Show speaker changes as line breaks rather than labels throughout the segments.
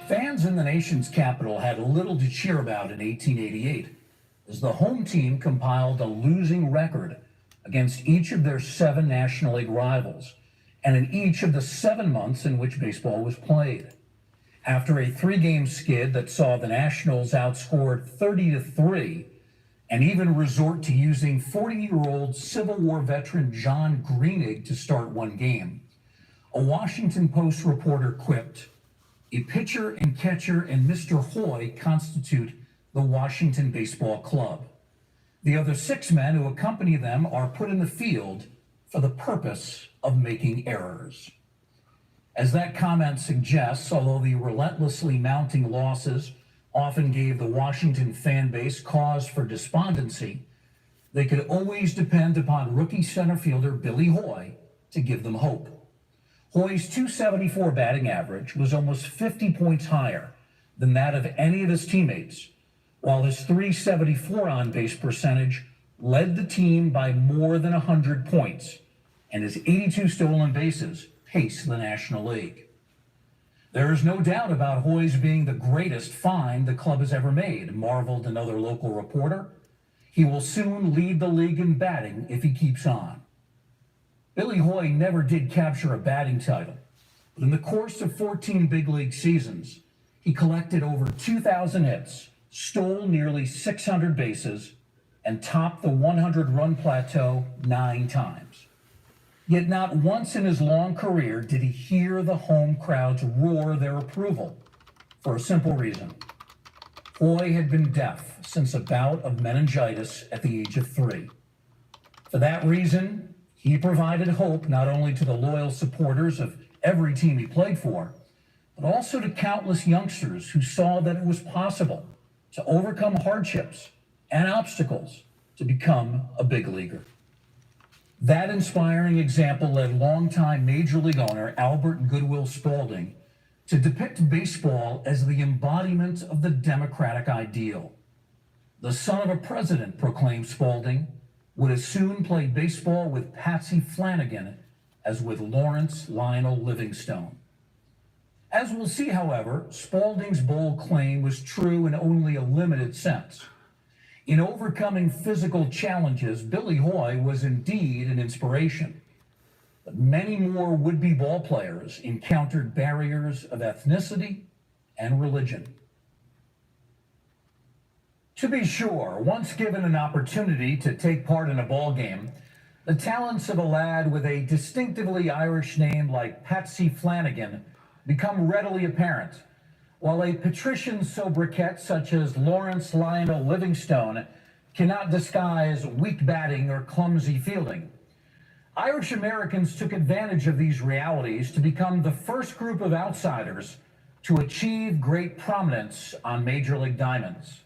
Fans in the nation's capital had little to cheer about in 1888 as the home team compiled a losing record against each of their 7 National League rivals and in each of the 7 months in which baseball was played. After a 3-game skid that saw the Nationals outscored 30-3 and even resort to using 40-year-old Civil War veteran John Greenig to start one game, a Washington Post reporter quipped, "A pitcher and catcher and Mr. Hoy constitute the Washington Baseball Club. The other 6 men who accompany them are put in the field for the purpose of making errors." As that comment suggests, although the relentlessly mounting losses often gave the Washington fan base cause for despondency, they could always depend upon rookie center fielder Billy Hoy to give them hope. Hoy's .274 batting average was almost 50 points higher than that of any of his teammates, while his .374 on-base percentage led the team by more than 100 points, and his 82 stolen bases paced the National League. There is no doubt about Hoy's being the greatest find the club has ever made, marveled another local reporter. He will soon lead the league in batting if he keeps on. Billy Hoy never did capture a batting title, but in the course of 14 big league seasons, he collected over 2,000 hits, stole nearly 600 bases, and topped the 100-run plateau 9 times. Yet not once in his long career did he hear the home crowds roar their approval, for a simple reason. Hoy had been deaf since a bout of meningitis at the age of 3. For that reason, he provided hope not only to the loyal supporters of every team he played for, but also to countless youngsters who saw that it was possible to overcome hardships and obstacles to become a big leaguer. That inspiring example led longtime Major League owner Albert Goodwill Spaulding to depict baseball as the embodiment of the democratic ideal. The son of a president, proclaimed Spaulding, would as soon play baseball with Patsy Flanagan as with Lawrence Lionel Livingstone. As we'll see, however, Spaulding's bold claim was true in only a limited sense. In overcoming physical challenges, Billy Hoy was indeed an inspiration. But many more would-be ball players encountered barriers of ethnicity and religion. To be sure, once given an opportunity to take part in a ball game, the talents of a lad with a distinctively Irish name like Patsy Flanagan become readily apparent, while a patrician sobriquet such as Lawrence Lionel Livingstone cannot disguise weak batting or clumsy fielding. Irish Americans took advantage of these realities to become the first group of outsiders to achieve great prominence on Major League diamonds.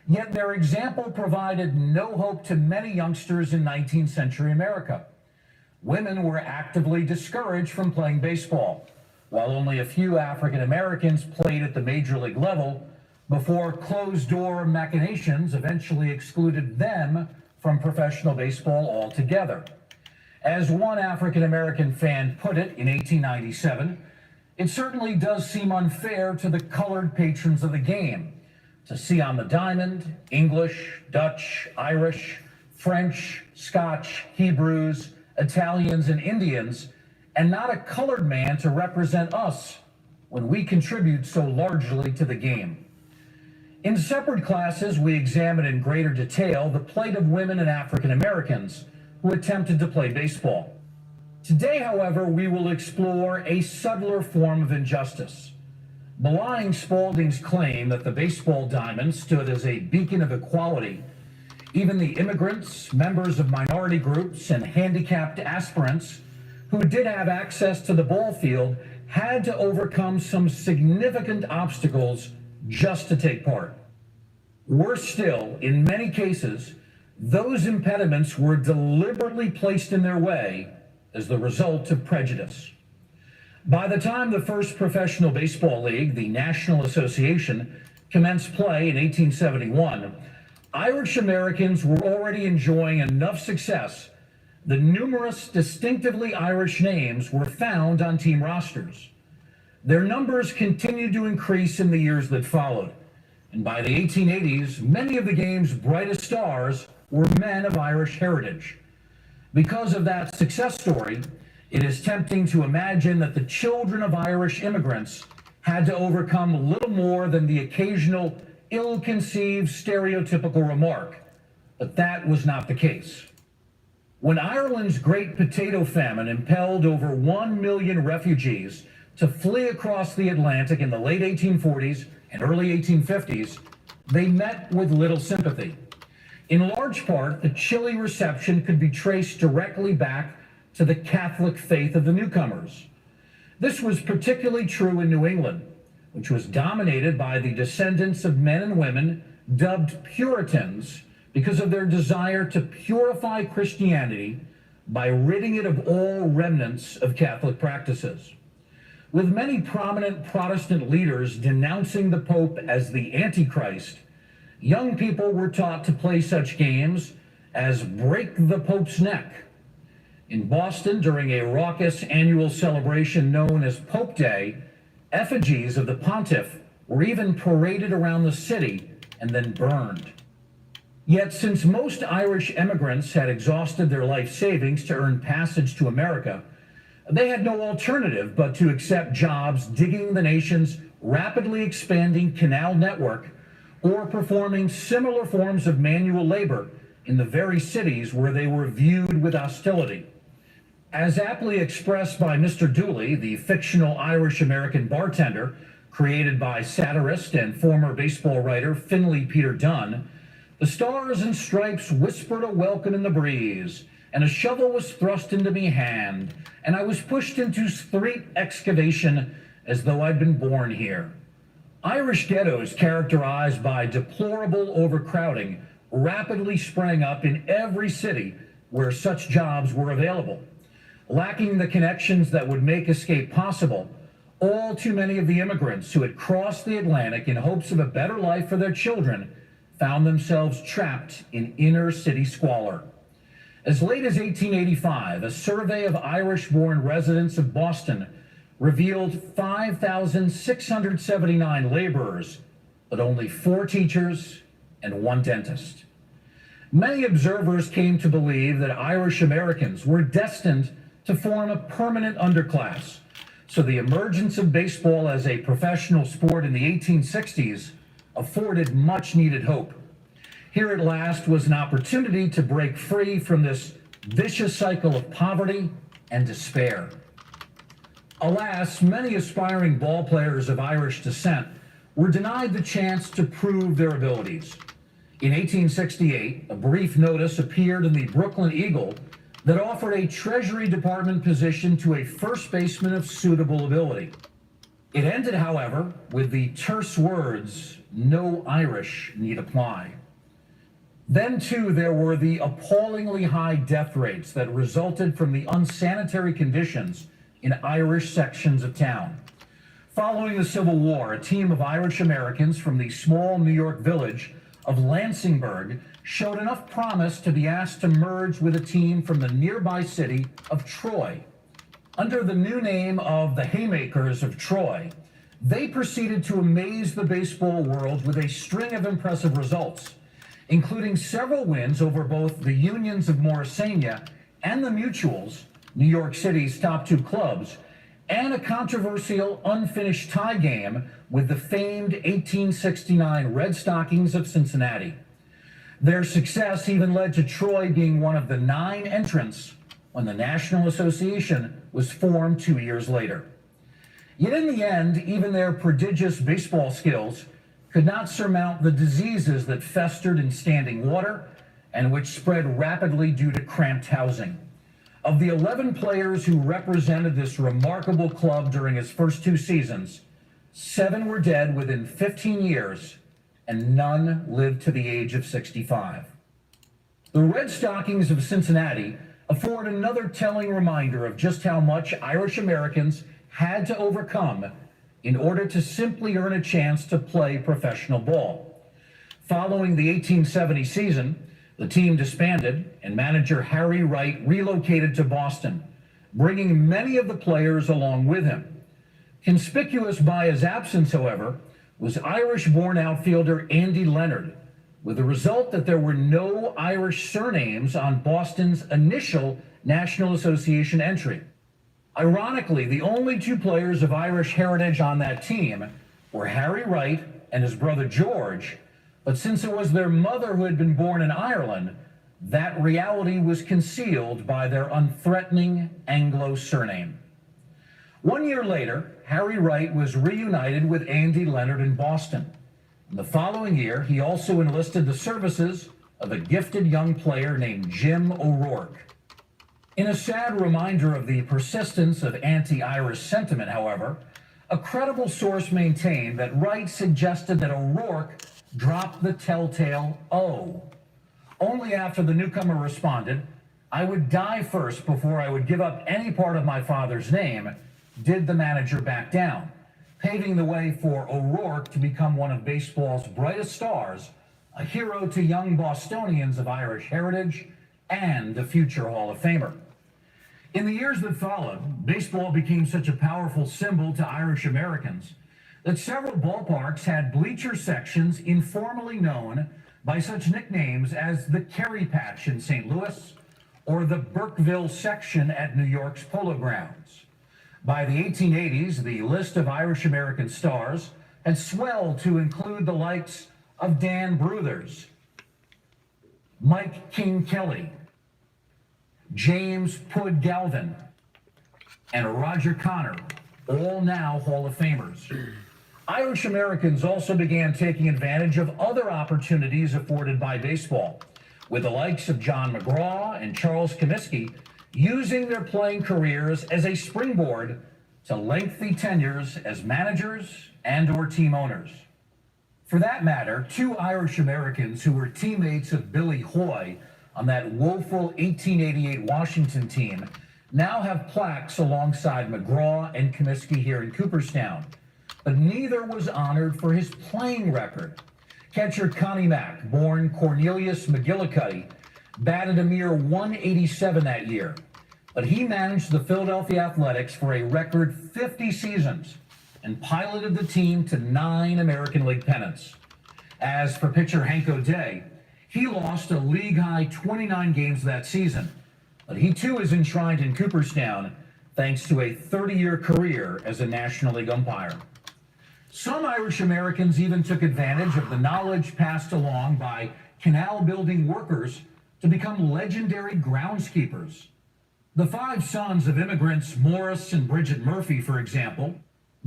Yet their example provided no hope to many youngsters in 19th century America. Women were actively discouraged from playing baseball, while only a few African Americans played at the major league level before closed-door machinations eventually excluded them from professional baseball altogether. As one African American fan put it in 1897, it certainly does seem unfair to the colored patrons of the game to see on the diamond English, Dutch, Irish, French, Scotch, Hebrews, Italians, and Indians, and not a colored man to represent us when we contribute so largely to the game. In separate classes, we examine in greater detail the plight of women and African Americans who attempted to play baseball. Today, however, we will explore a subtler form of injustice. Belying Spaulding's claim that the baseball diamond stood as a beacon of equality, even the immigrants, members of minority groups, and handicapped aspirants who did have access to the ball field had to overcome some significant obstacles just to take part. Worse still, in many cases, those impediments were deliberately placed in their way as the result of prejudice. By the time the first professional baseball league, the National Association, commenced play in 1871, Irish Americans were already enjoying enough success. The numerous distinctively Irish names were found on team rosters. Their numbers continued to increase in the years that followed, and by the 1880s, many of the game's brightest stars were men of Irish heritage. Because of that success story, it is tempting to imagine that the children of Irish immigrants had to overcome little more than the occasional ill-conceived stereotypical remark, but that was not the case. When Ireland's Great Potato Famine impelled over 1 million refugees to flee across the Atlantic in the late 1840s and early 1850s, they met with little sympathy. In large part, the chilly reception could be traced directly back to the Catholic faith of the newcomers. This was particularly true in New England, which was dominated by the descendants of men and women dubbed Puritans because of their desire to purify Christianity by ridding it of all remnants of Catholic practices. With many prominent Protestant leaders denouncing the Pope as the Antichrist, young people were taught to play such games as break the Pope's neck. In Boston, during a raucous annual celebration known as Pope Day, effigies of the pontiff were even paraded around the city and then burned. Yet, since most Irish immigrants had exhausted their life savings to earn passage to America, they had no alternative but to accept jobs digging the nation's rapidly expanding canal network or performing similar forms of manual labor in the very cities where they were viewed with hostility. As aptly expressed by Mr. Dooley, the fictional Irish-American bartender created by satirist and former baseball writer Finley Peter Dunne, the stars and stripes whispered a welcome in the breeze, and a shovel was thrust into me hand, and I was pushed into street excavation as though I'd been born here. Irish ghettos characterized by deplorable overcrowding rapidly sprang up in every city where such jobs were available. Lacking the connections that would make escape possible, all too many of the immigrants who had crossed the Atlantic in hopes of a better life for their children found themselves trapped in inner city squalor. As late as 1885, a survey of Irish-born residents of Boston revealed 5,679 laborers, but only 4 teachers and 1 dentist. Many observers came to believe that Irish Americans were destined to form a permanent underclass, so the emergence of baseball as a professional sport in the 1860s afforded much-needed hope. Here at last was an opportunity to break free from this vicious cycle of poverty and despair. Alas, many aspiring ball players of Irish descent were denied the chance to prove their abilities. In 1868, a brief notice appeared in the Brooklyn Eagle that offered a Treasury Department position to a first baseman of suitable ability. It ended, however, with the terse words, "No Irish need apply." Then, too, there were the appallingly high death rates that resulted from the unsanitary conditions in Irish sections of town. Following the Civil War, a team of Irish Americans from the small New York village of Lansingburg showed enough promise to be asked to merge with a team from the nearby city of Troy. Under the new name of the Haymakers of Troy, they proceeded to amaze the baseball world with a string of impressive results, including several wins over both the Unions of Morrisania and the Mutuals, New York City's top 2 clubs, and a controversial unfinished tie game with the famed 1869 Red Stockings of Cincinnati. Their success even led to Troy being one of the 9 entrants when the National Association was formed 2 years later. Yet in the end, even their prodigious baseball skills could not surmount the diseases that festered in standing water and which spread rapidly due to cramped housing. Of the 11 players who represented this remarkable club during its first 2 seasons, 7 were dead within 15 years, and none lived to the age of 65. The Red Stockings of Cincinnati afford another telling reminder of just how much Irish Americans had to overcome in order to simply earn a chance to play professional ball. Following the 1870 season, the team disbanded, and manager Harry Wright relocated to Boston, bringing many of the players along with him. Conspicuous by his absence, however, was Irish-born outfielder Andy Leonard, with the result that there were no Irish surnames on Boston's initial National Association entry. Ironically, the only two players of Irish heritage on that team were Harry Wright and his brother George, but since it was their mother who had been born in Ireland, that reality was concealed by their unthreatening Anglo surname. 1 year later, Harry Wright was reunited with Andy Leonard in Boston. In the following year, he also enlisted the services of a gifted young player named Jim O'Rourke. In a sad reminder of the persistence of anti-Irish sentiment, however, a credible source maintained that Wright suggested that O'Rourke drop the telltale O. Only after the newcomer responded, "I would die first before I would give up any part of my father's name," did the manager back down, paving the way for O'Rourke to become one of baseball's brightest stars, a hero to young Bostonians of Irish heritage, and a future Hall of Famer. In the years that followed, baseball became such a powerful symbol to Irish Americans that several ballparks had bleacher sections informally known by such nicknames as the Kerry Patch in St. Louis or the Burkeville section at New York's Polo Grounds. By the 1880s, the list of Irish American stars had swelled to include the likes of Dan Bruthers, Mike King Kelly, James Pud Galvin, and Roger Connor, all now Hall of Famers. Irish Americans also began taking advantage of other opportunities afforded by baseball, with the likes of John McGraw and Charles Comiskey using their playing careers as a springboard to lengthy tenures as managers and/or team owners. For that matter, two Irish Americans who were teammates of Billy Hoy on that woeful 1888 Washington team now have plaques alongside McGraw and Comiskey here in Cooperstown, but neither was honored for his playing record. Catcher Connie Mack, born Cornelius McGillicuddy, batted a mere .187 that year, but he managed the Philadelphia Athletics for a record 50 seasons and piloted the team to 9 American League pennants. As for pitcher Hank O'Day, he lost a league-high 29 games that season, but he too is enshrined in Cooperstown thanks to a 30-year career as a National League umpire. Some Irish Americans even took advantage of the knowledge passed along by canal-building workers to become legendary groundskeepers. The 5 sons of immigrants, Morris and Bridget Murphy, for example,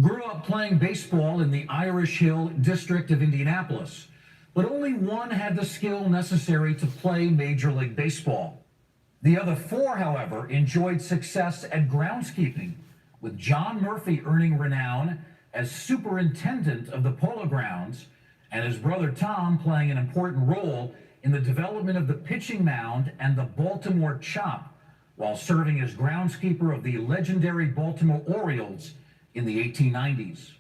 grew up playing baseball in the Irish Hill district of Indianapolis, but only one had the skill necessary to play Major League Baseball. The other 4, however, enjoyed success at groundskeeping, with John Murphy earning renown as superintendent of the Polo Grounds and his brother Tom playing an important role in the development of the pitching mound and the Baltimore Chop, while serving as groundskeeper of the legendary Baltimore Orioles in the 1890s.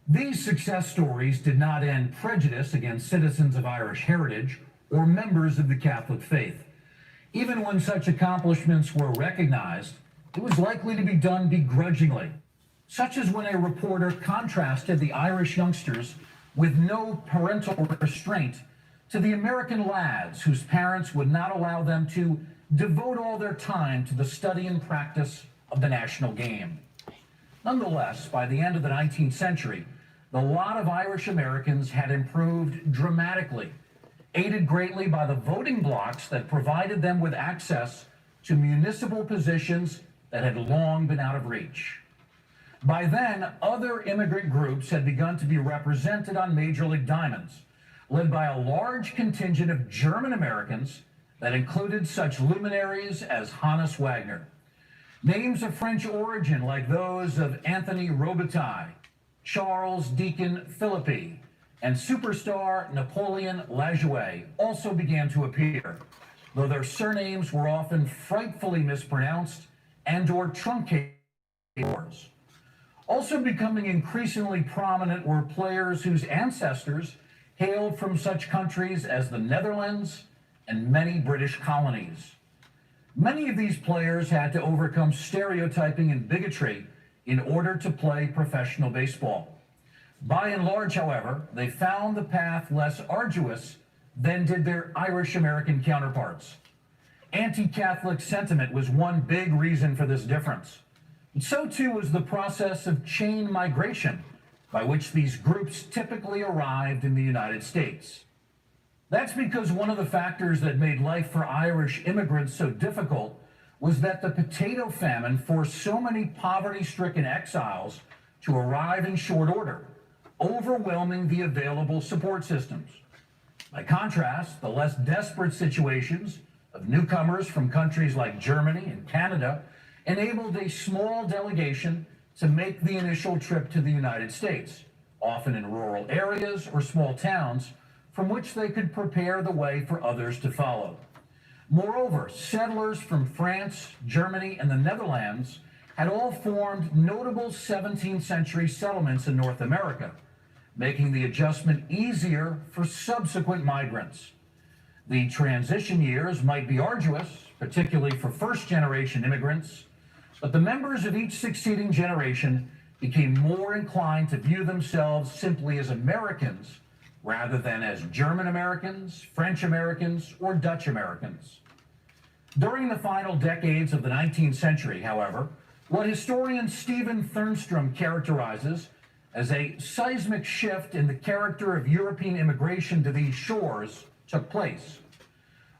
These success stories did not end prejudice against citizens of Irish heritage or members of the Catholic faith. Even when such accomplishments were recognized, it was likely to be done begrudgingly, such as when a reporter contrasted the Irish youngsters with no parental restraint to the American lads whose parents would not allow them to devote all their time to the study and practice of the national game. Nonetheless, by the end of the 19th century, the lot of Irish Americans had improved dramatically, aided greatly by the voting blocks that provided them with access to municipal positions that had long been out of reach. By then, other immigrant groups had begun to be represented on Major League diamonds, led by a large contingent of German Americans that included such luminaries as Hannes Wagner. Names of French origin like those of Anthony Robitaille, Charles Deacon Philippi, and superstar Napoleon Lajoie also began to appear, though their surnames were often frightfully mispronounced and/or truncated. Also becoming increasingly prominent were players whose ancestors hailed from such countries as the Netherlands and many British colonies. Many of these players had to overcome stereotyping and bigotry in order to play professional baseball. By and large, however, they found the path less arduous than did their Irish American counterparts. Anti-Catholic sentiment was one big reason for this difference. And so too was the process of chain migration, by which these groups typically arrived in the United States. That's because one of the factors that made life for Irish immigrants so difficult was that the potato famine forced so many poverty-stricken exiles to arrive in short order, overwhelming the available support systems. By contrast, the less desperate situations of newcomers from countries like Germany and Canada enabled a small delegation to make the initial trip to the United States, often in rural areas or small towns, from which they could prepare the way for others to follow. Moreover, settlers from France, Germany, and the Netherlands had all formed notable 17th century settlements in North America, making the adjustment easier for subsequent migrants. The transition years might be arduous, particularly for first-generation immigrants, but the members of each succeeding generation became more inclined to view themselves simply as Americans rather than as German Americans, French Americans, or Dutch Americans. During the final decades of the 19th century, however, what historian Stephen Thernstrom characterizes as a seismic shift in the character of European immigration to these shores took place.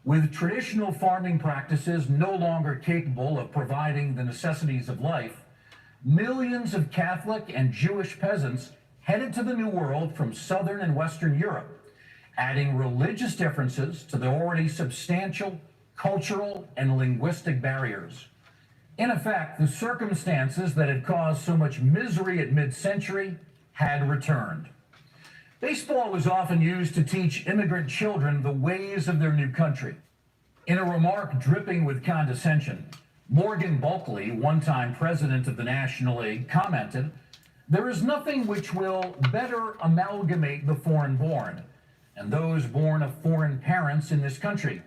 With traditional farming practices no longer capable of providing the necessities of life, millions of Catholic and Jewish peasants headed to the New World from Southern and Western Europe, adding religious differences to the already substantial cultural and linguistic barriers. In effect, the circumstances that had caused so much misery at mid-century had returned. Baseball was often used to teach immigrant children the ways of their new country. In a remark dripping with condescension, Morgan Bulkley, one-time president of the National League, commented, "There is nothing which will better amalgamate the foreign-born and those born of foreign parents in this country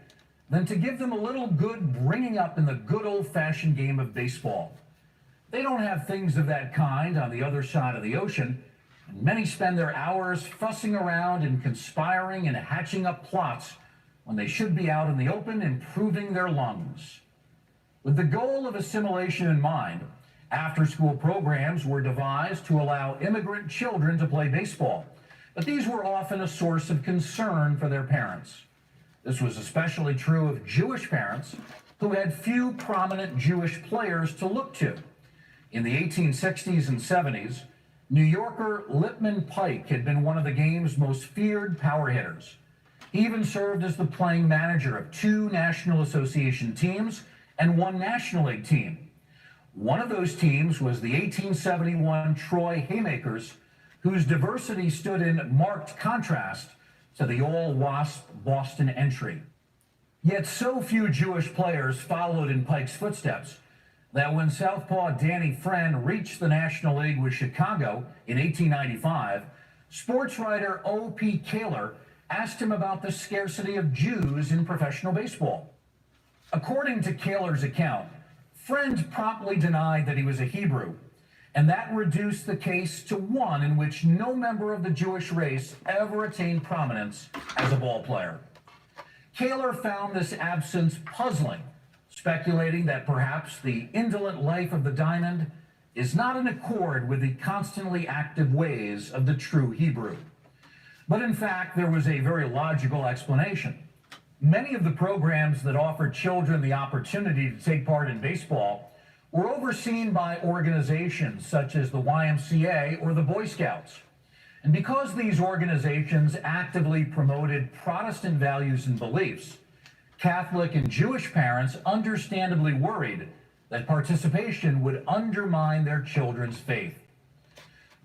than to give them a little good bringing up in the good old-fashioned game of baseball. They don't have things of that kind on the other side of the ocean, and many spend their hours fussing around and conspiring and hatching up plots when they should be out in the open improving their lungs." With the goal of assimilation in mind, after-school programs were devised to allow immigrant children to play baseball, but these were often a source of concern for their parents. This was especially true of Jewish parents who had few prominent Jewish players to look to. In the 1860s and 70s, New Yorker Lipman Pike had been one of the game's most feared power hitters. He even served as the playing manager of 2 National Association teams and 1 National League team. One of those teams was the 1871 Troy Haymakers, whose diversity stood in marked contrast to the all-WASP Boston entry. Yet so few Jewish players followed in Pike's footsteps that when Southpaw Danny Friend reached the National League with Chicago in 1895, sports writer O.P. Kaler asked him about the scarcity of Jews in professional baseball. According to Kaler's account, Friend promptly denied that he was a Hebrew, and that reduced the case to one in which no member of the Jewish race ever attained prominence as a ball player. Kaler found this absence puzzling, speculating that perhaps the indolent life of the diamond is not in accord with the constantly active ways of the true Hebrew. But in fact, there was a very logical explanation. Many of the programs that offered children the opportunity to take part in baseball were overseen by organizations such as the YMCA or the Boy Scouts. And because these organizations actively promoted Protestant values and beliefs, Catholic and Jewish parents understandably worried that participation would undermine their children's faith.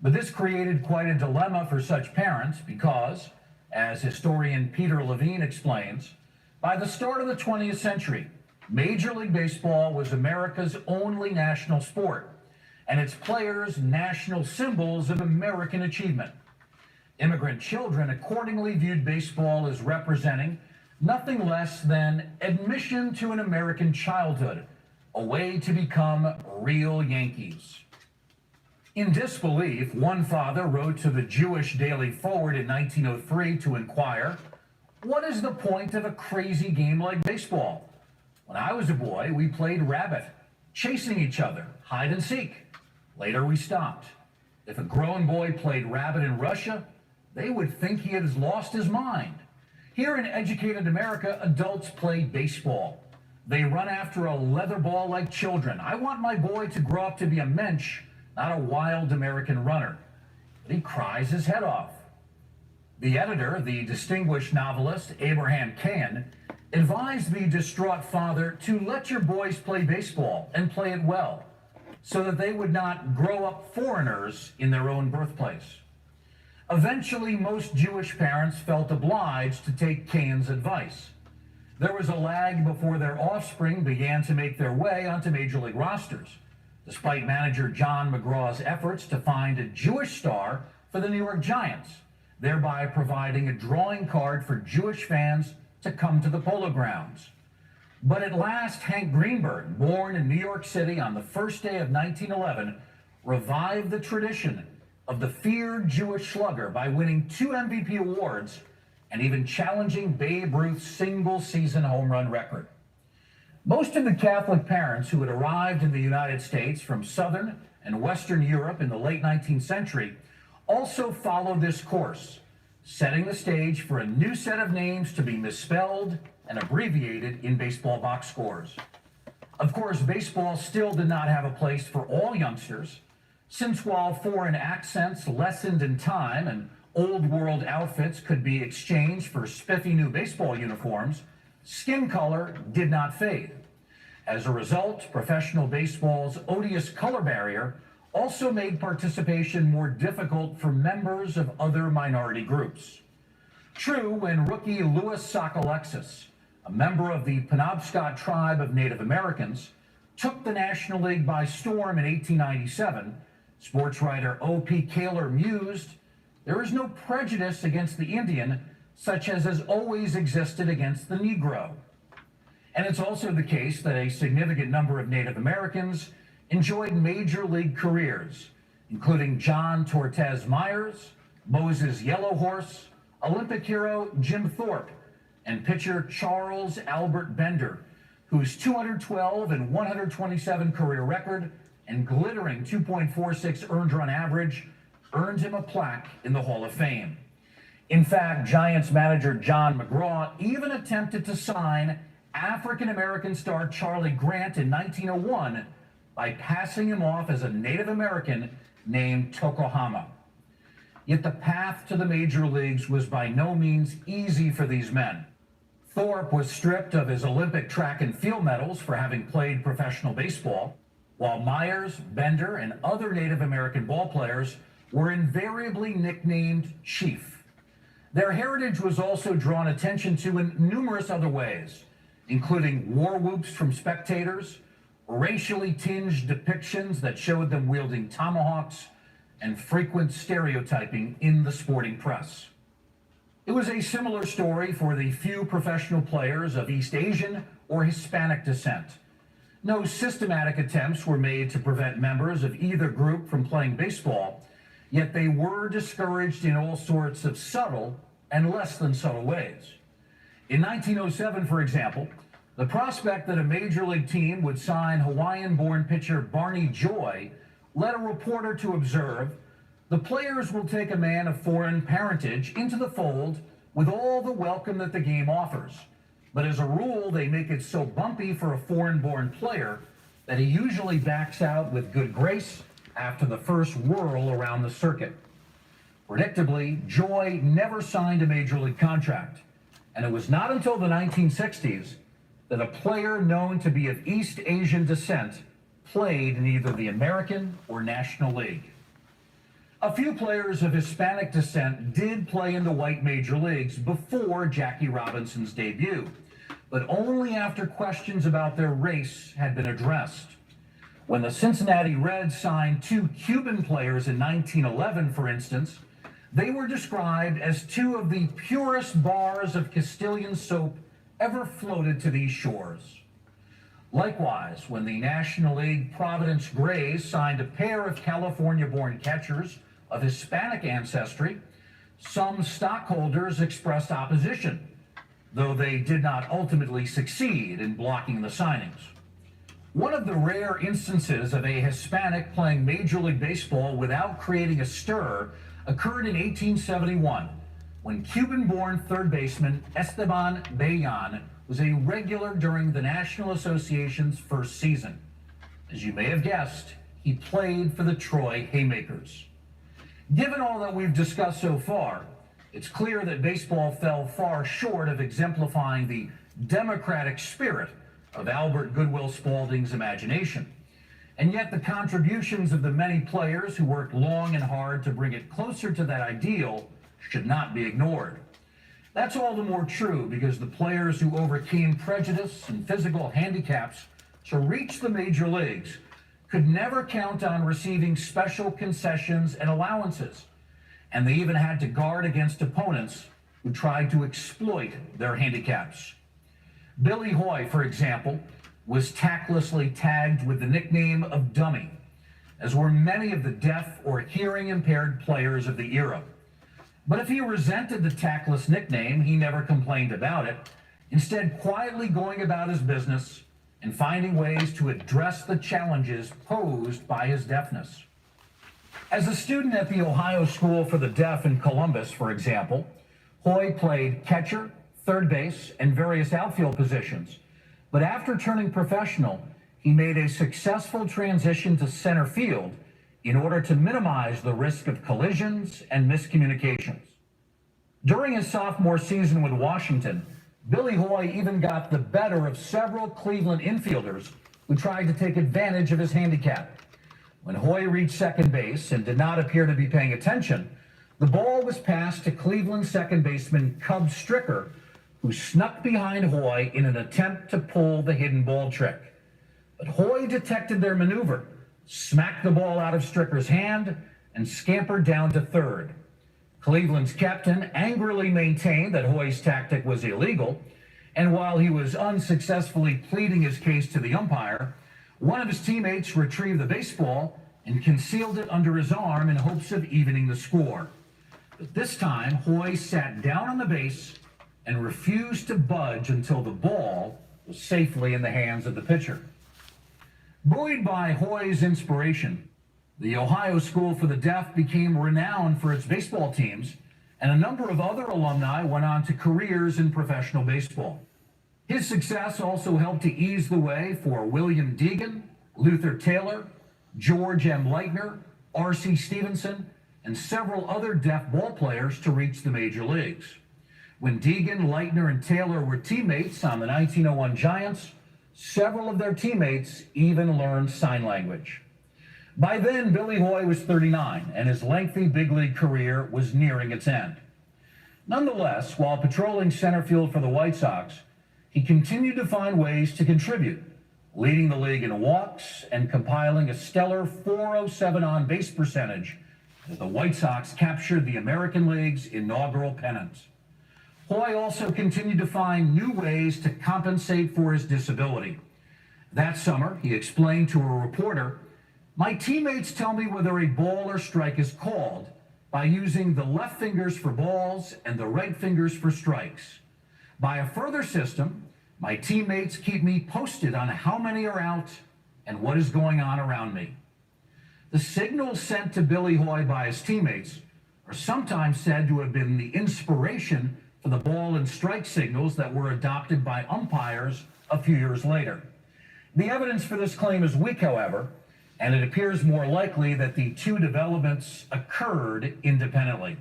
But this created quite a dilemma for such parents because, as historian Peter Levine explains, by the start of the 20th century, Major League Baseball was America's only national sport, and its players national symbols of American achievement. Immigrant children accordingly viewed baseball as representing nothing less than admission to an American childhood, a way to become real Yankees. In disbelief, one father wrote to the Jewish Daily Forward in 1903 to inquire, "What is the point of a crazy game like baseball? When I was a boy, we played rabbit, chasing each other, hide and seek. Later we stopped. If a grown boy played rabbit in Russia, they would think he had lost his mind. Here in educated America, adults play baseball. They run after a leather ball like children. I want my boy to grow up to be a mensch, not a wild American runner." But he cries his head off. The editor, the distinguished novelist Abraham Cahan, advised the distraught father to let your boys play baseball and play it well, so that they would not grow up foreigners in their own birthplace. Eventually, most Jewish parents felt obliged to take Cahan's advice. There was a lag before their offspring began to make their way onto major league rosters, despite manager John McGraw's efforts to find a Jewish star for the New York Giants, thereby providing a drawing card for Jewish fans to come to the Polo Grounds. But at last, Hank Greenberg, born in New York City on the first day of 1911, revived the tradition of the feared Jewish slugger by winning 2 MVP awards and even challenging Babe Ruth's single-season home run record. Most of the Catholic parents who had arrived in the United States from Southern and Western Europe in the late 19th century also followed this course, setting the stage for a new set of names to be misspelled and abbreviated in baseball box scores. Of course, baseball still did not have a place for all youngsters, since while foreign accents lessened in time and old world outfits could be exchanged for spiffy new baseball uniforms, skin color did not fade. As a result, professional baseball's odious color barrier also made participation more difficult for members of other minority groups. True, when rookie Louis Sockalexis, a member of the Penobscot tribe of Native Americans, took the National League by storm in 1897, sports writer O.P. Kaler mused, "There is no prejudice against the Indian such as has always existed against the Negro." And it's also the case that a significant number of Native Americans enjoyed major league careers, including John Tortez Myers, Moses Yellow Horse, Olympic hero Jim Thorpe, and pitcher Charles Albert Bender, whose 212 and 127 career record and glittering 2.46 earned run average earned him a plaque in the Hall of Fame. In fact, Giants manager John McGraw even attempted to sign African-American star Charlie Grant in 1901 by passing him off as a Native American named Tokohama. Yet the path to the major leagues was by no means easy for these men. Thorpe was stripped of his Olympic track and field medals for having played professional baseball, while Myers, Bender, and other Native American ballplayers were invariably nicknamed Chief. Their heritage was also drawn attention to in numerous other ways, including war whoops from spectators, racially tinged depictions that showed them wielding tomahawks, and frequent stereotyping in the sporting press. It was a similar story for the few professional players of East Asian or Hispanic descent. No systematic attempts were made to prevent members of either group from playing baseball, yet they were discouraged in all sorts of subtle and less than subtle ways. In 1907, for example, the prospect that a major league team would sign Hawaiian-born pitcher Barney Joy led a reporter to observe, "The players will take a man of foreign parentage into the fold with all the welcome that the game offers. But as a rule, they make it so bumpy for a foreign-born player that he usually backs out with good grace after the first whirl around the circuit." Predictably, Joy never signed a major league contract, and it was not until the 1960s that a player known to be of East Asian descent played in either the American or National League. A few players of Hispanic descent did play in the white major leagues before Jackie Robinson's debut, but only after questions about their race had been addressed. When the Cincinnati Reds signed 2 Cuban players in 1911, for instance, they were described as 2 of the purest bars of Castilian soap ever floated to these shores. Likewise, when the National League Providence Grays signed a pair of California-born catchers of Hispanic ancestry, some stockholders expressed opposition, though they did not ultimately succeed in blocking the signings. One of the rare instances of a Hispanic playing Major League Baseball without creating a stir occurred in 1871, when Cuban-born third baseman Esteban Bayonne was a regular during the National Association's first season. As you may have guessed, he played for the Troy Haymakers. Given all that we've discussed so far, it's clear that baseball fell far short of exemplifying the democratic spirit of Albert Goodwill Spaulding's imagination. And yet the contributions of the many players who worked long and hard to bring it closer to that ideal should not be ignored. That's all the more true because the players who overcame prejudice and physical handicaps to reach the major leagues could never count on receiving special concessions and allowances, and they even had to guard against opponents who tried to exploit their handicaps. Billy Hoy, for example, was tactlessly tagged with the nickname of Dummy, as were many of the deaf or hearing impaired players of the era. But if he resented the tactless nickname, he never complained about it, instead quietly going about his business and finding ways to address the challenges posed by his deafness. As a student at the Ohio School for the Deaf in Columbus, for example, Hoy played catcher, third base, and various outfield positions. But after turning professional, he made a successful transition to center field in order to minimize the risk of collisions and miscommunications. During his sophomore season with Washington, Billy Hoy even got the better of several Cleveland infielders who tried to take advantage of his handicap. When Hoy reached second base and did not appear to be paying attention, the ball was passed to Cleveland second baseman Cub Stricker, who snuck behind Hoy in an attempt to pull the hidden ball trick. But Hoy detected their maneuver, smacked the ball out of Stricker's hand, and scampered down to third. Cleveland's captain angrily maintained that Hoy's tactic was illegal, and while he was unsuccessfully pleading his case to the umpire, one of his teammates retrieved the baseball and concealed it under his arm in hopes of evening the score. But this time, Hoy sat down on the base and refused to budge until the ball was safely in the hands of the pitcher. Buoyed by Hoy's inspiration, the Ohio School for the Deaf became renowned for its baseball teams, and a number of other alumni went on to careers in professional baseball. His success also helped to ease the way for William Deegan, Luther Taylor, George M. Leitner, R.C. Stevenson, and several other deaf ball players to reach the major leagues. When Deegan, Leitner, and Taylor were teammates on the 1901 Giants, several of their teammates even learned sign language. By then, Billy Hoy was 39, and his lengthy big league career was nearing its end. Nonetheless, while patrolling center field for the White Sox, he continued to find ways to contribute, leading the league in walks and compiling a stellar .407 on-base percentage as the White Sox captured the American League's inaugural pennant. Hoy also continued to find new ways to compensate for his disability. That summer, he explained to a reporter, "My teammates tell me whether a ball or strike is called by using the left fingers for balls and the right fingers for strikes. By a further system, my teammates keep me posted on how many are out and what is going on around me." The signals sent to Billy Hoy by his teammates are sometimes said to have been the inspiration for the ball and strike signals that were adopted by umpires a few years later. The evidence for this claim is weak, however, and it appears more likely that the two developments occurred independently.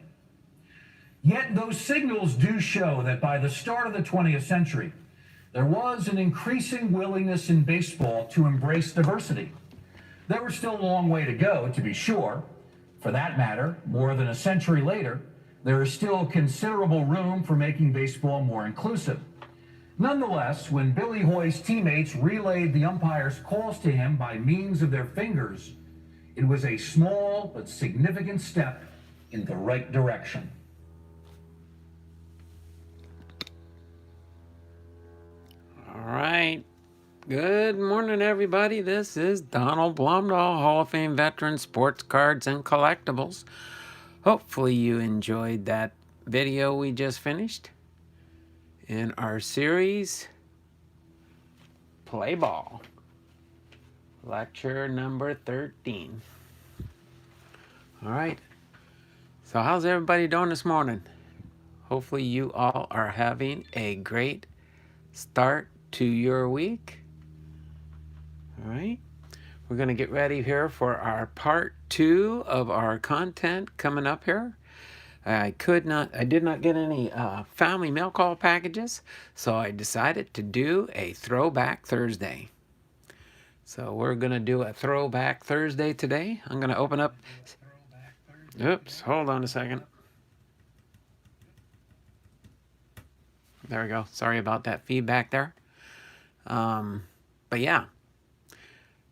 Yet those signals do show that by the start of the 20th century, there was an increasing willingness in baseball to embrace diversity. There was still a long way to go, to be sure. For that matter, more than a century later, there is still considerable room for making baseball more inclusive. Nonetheless, when Billy Hoy's teammates relayed the umpire's calls to him by means of their fingers, it was a small but significant step in the right direction.
All right. Good morning, everybody. This is Donald Blomdahl, Hall of Fame veteran, sports cards and collectibles. Hopefully you enjoyed that video we just finished in our series, Play Ball, lecture number 13. All right. So how's everybody doing this morning? Hopefully you all are having a great start to your week. All right. We're going to get ready here for our part 2 of our content coming up here. I did not get any family mail call packages, so I decided to do a Throwback Thursday. So we're going to do a Throwback Thursday today. I'm going to open up. Oops, hold on a second. There we go. Sorry about that feedback there. But yeah.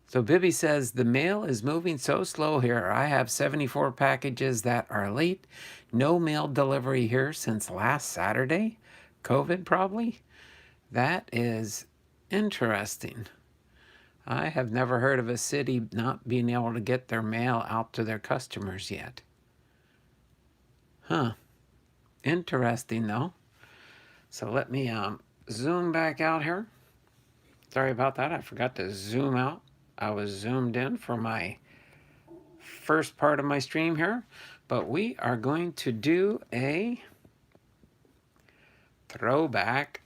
So Bibby says, the mail is moving so slow here. I have 74 packages that are late. No mail delivery here since last Saturday. COVID probably. That is interesting. I have never heard of a city not being able to get their mail out to their customers yet. Huh. Interesting though. So let me zoom back out here. Sorry about that. I forgot to zoom out. I was zoomed in for my first part of my stream here, but we are going to do a Throwback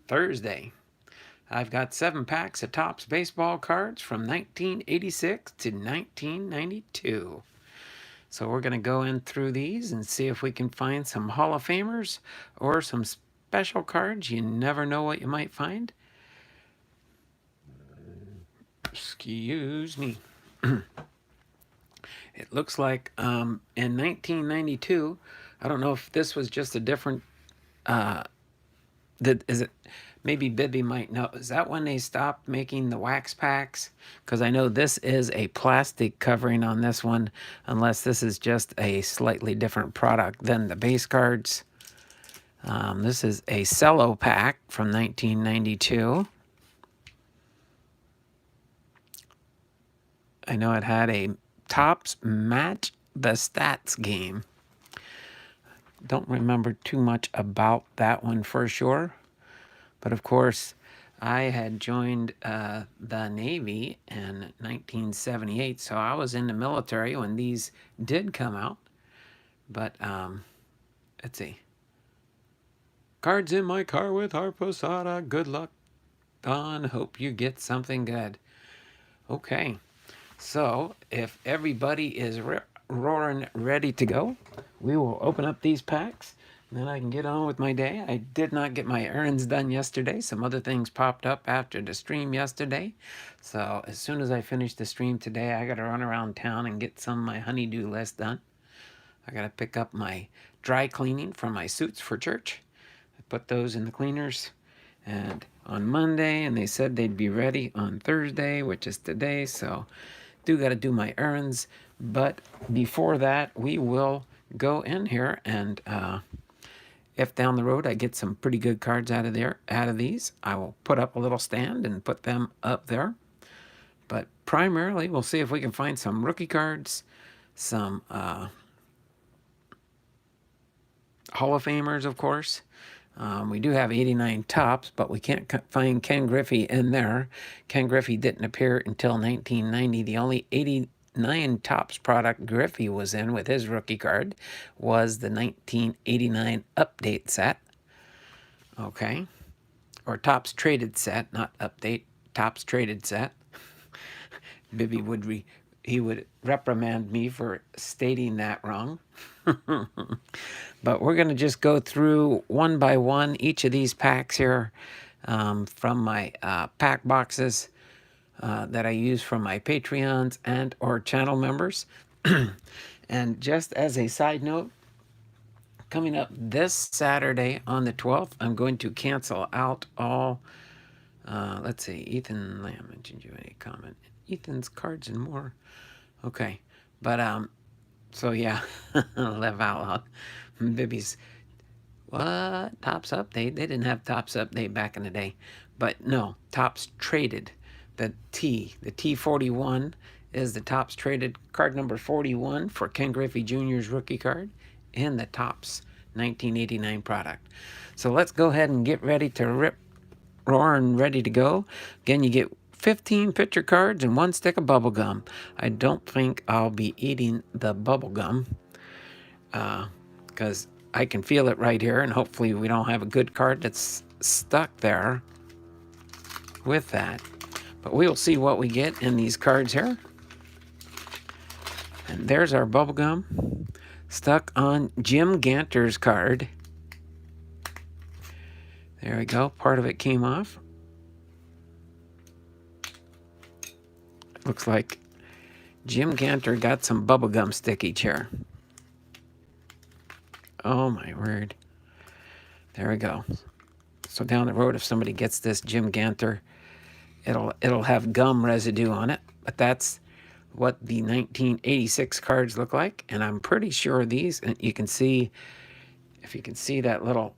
Thursday. I've got 7 packs of Topps baseball cards from 1986 to 1992. So we're going to go in through these and see if we can find some Hall of Famers or some special cards. You never know what you might find. Excuse me. It looks like in 1992, I don't know if this was just a different, maybe Bibby might know, is that when they stopped making the wax packs? Because I know this is a plastic covering on this one, unless this is just a slightly different product than the base cards. This is a Cello Pack from 1992. I know it had a Topps Match the Stats game. Don't remember too much about that one for sure. But of course, I had joined the Navy in 1978, so I was in the military when these did come out. But let's see. Cards in my car with Harposada. Good luck, Don. Hope you get something good. Okay. So, if everybody is roaring ready to go, we will open up these packs, and then I can get on with my day. I did not get my errands done yesterday. Some other things popped up after the stream yesterday. So, as soon as I finish the stream today, I got to run around town and get some of my honey-do list done. I got to pick up my dry cleaning from my suits for church. I put those in the cleaners and on Monday, and they said they'd be ready on Thursday, which is today, so do got to do my errands. But before that, we will go in here, and if down the road I get some pretty good cards out of these, I will put up a little stand and put them up there. But primarily, we'll see if we can find some rookie cards, some Hall of Famers, of course. We do have 89 Topps, but we can't find Ken Griffey in there. Ken Griffey didn't appear until 1990. The only 89 Topps product Griffey was in with his rookie card was the 1989 update set. Okay. Or Topps traded set, not update. Topps traded set. Bibby would he would reprimand me for stating that wrong. But we're going to just go through one by one each of these packs here from my pack boxes that I use from my Patreons and or channel members. And just as a side note, coming up this Saturday on the 12th, I'm going to cancel out all, let's see, Ethan Lamb, mentioned you any comment. Ethan's cards and more. Okay, but so yeah, laugh out loud. Bibby's, what? Topps Update? They didn't have Topps Update back in the day. But no, Topps traded. the T41 is the Topps traded card number 41 for Ken Griffey Jr.'s rookie card in the Topps 1989 product. So let's go ahead and get ready to rip, roar, and ready to go. Again, you get 15 picture cards and 1 stick of bubble gum. I don't think I'll be eating the bubble gum because I can feel it right here, and hopefully we don't have a good card that's stuck there with that. But we will see what we get in these cards here. And there's our bubble gum stuck on Jim Ganter's card. There we go. Part of it came off. Looks like Jim Ganter got some bubblegum stickage here. Oh my word. There we go. So down the road, if somebody gets this Jim Ganter, it'll have gum residue on it. But that's what the 1986 cards look like. And I'm pretty sure these, and you can see, if you can see that little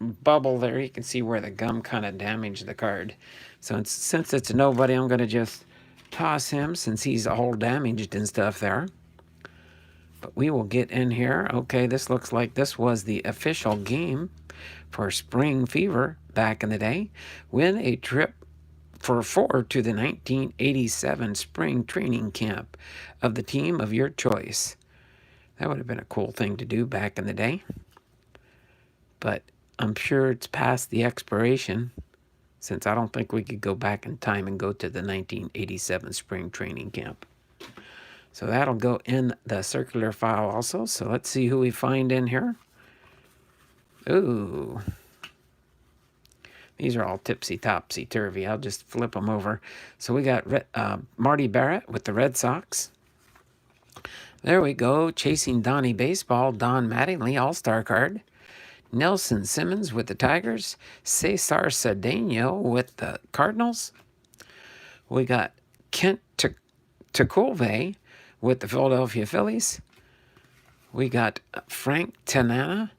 bubble there, you can see where the gum kind of damaged the card. So since it's nobody, I'm going to just toss him since he's all damaged and stuff there. But we will get in here. Okay, this looks like this was the official game for Spring Fever back in the day. Win a trip for 4 to the 1987 spring training camp of the team of your choice. That would have been a cool thing to do back in the day. But I'm sure it's past the expiration, since I don't think we could go back in time and go to the 1987 spring training camp. So that'll go in the circular file also. So let's see who we find in here. Ooh. These are all tipsy-topsy-turvy. I'll just flip them over. So we got Marty Barrett with the Red Sox. There we go. Chasing Donnie Baseball, Don Mattingly, All-Star card. Nelson Simmons with the Tigers. Cesar Cedeno with the Cardinals. We got Kent Tekulve with the Philadelphia Phillies. We got Frank Tanana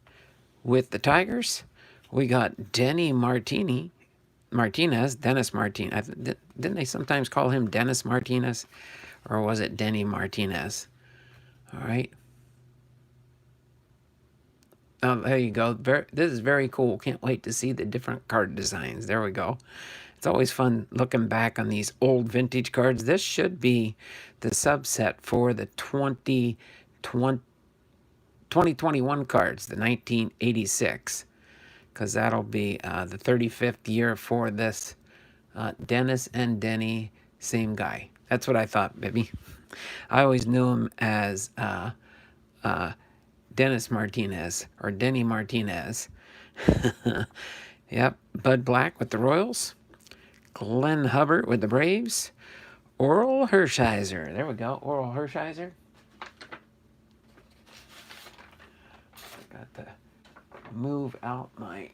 with the Tigers. We got Dennis Martinez. Didn't they sometimes call him Dennis Martinez? Or was it Denny Martinez? All right. Oh, there you go. This is very cool. Can't wait to see the different card designs. There we go. It's always fun looking back on these old vintage cards. This should be the subset for the 2021 cards, the 1986, because that'll be the 35th year for this. Dennis and Denny, same guy. That's what I thought, baby. I always knew him as Dennis Martinez or Denny Martinez. Yep. Bud Black with the Royals. Glenn Hubbard with the Braves. Oral Hershiser. There we go. Oral Hershiser. Got to move out my